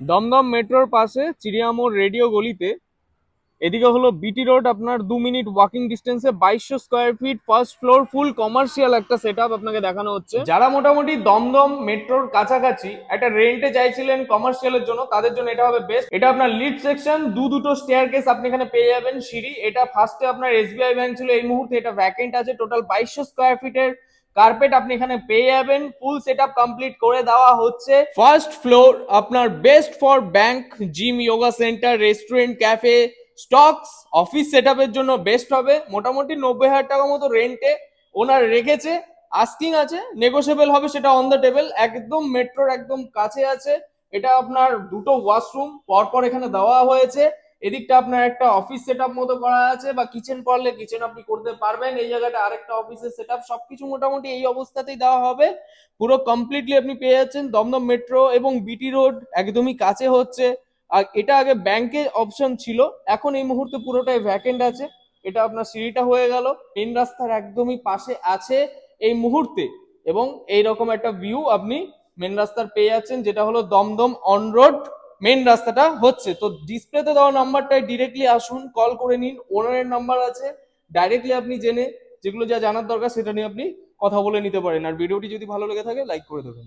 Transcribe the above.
দমদম মেট্রোর পাশে চিড়িয়ামোড় রেডিও গলিতে এদিকে হলো বিটি রোড, আপনার 2 মিনিট ওয়াকিং ডিস্টেন্সে 2200 square feet first floor full commercial একটা সেট আপনাকে দেখানো হচ্ছে। যারা মোটামুটি দমদম মেট্রোর কাছাকাছি একটা রেন্টে চাইছিলেন কমার্শিয়ালের জন্য, তাদের জন্য এটা হবে বেস্ট। এটা আপনার লিফট সেকশন, দুটো স্টেয়ার কেস আপনি এখানে পেয়ে যাবেন, সিঁড়ি। এটা ফার্স্টে আপনার এসবিআই ব্যাংক ছিল, এই মুহূর্তে এটা ভ্যাকেন্ট আছে। টোটাল 2200 স্কোয়ার ফিটের কার্পেট আপনি এখানে পেয়ে যাবেন, ফুল সেটআপ কমপ্লিট করে দেওয়া হচ্ছে। ফার্স্ট ফ্লোর আপনার best for bank, gym, yoga centre, restaurant, cafe, stocks, office সেটআপের জন্য বেস্ট হবে। মোটামুটি 90,000 টাকা মতো রেন্টে ওনার রেখেছে। আস্কিং আছে, নেগোসিয়েবল হবে, সেটা অন দ্য টেবিল। একদম মেট্রোর একদম কাছে আছে। এটা আপনার দুটো ওয়াশরুম পরপর এখানে দেওয়া হয়েছে। এদিকটা আপনার একটা অফিস সেটআপ মতো করা আছে, বা কিচেন করলে কিচেন আপনি করতে পারবেন। এই জায়গাটা আরেকটা অফিসের সেটআপ, সবকিছু মোটামুটি এই অবস্থাতেই দেওয়া হবে। পুরো কমপ্লিটলি আপনি পেয়ে যাচ্ছেন দমদম মেট্রো এবং বিটি রোড একদমই কাছে হচ্ছে। আর এটা আগে ব্যাংকে অপশন ছিল, এখন এই মুহূর্তে পুরোটাই ভ্যাকেন্ট আছে। এটা আপনার সিঁড়িটা হয়ে গেল, মেন রাস্তার একদমই পাশে আছে এই মুহূর্তে। এবং এইরকম একটা ভিউ আপনি মেন রাস্তার পেয়ে যাচ্ছেন, যেটা হলো দমদম অন রোড মেন রাস্তাটা হচ্ছে। তো ডিসপ্লেতে দেওয়া নাম্বারটায় ডিরেক্টলি আসুন, কল করে নিন, ওনারের নাম্বার আছে। ডাইরেক্টলি আপনি জেনে যেগুলো যা জানার দরকার সেটা নিয়ে আপনি কথা বলে নিতে পারেন। আর ভিডিওটি যদি ভালো লেগে থাকে লাইক করে দেবেন।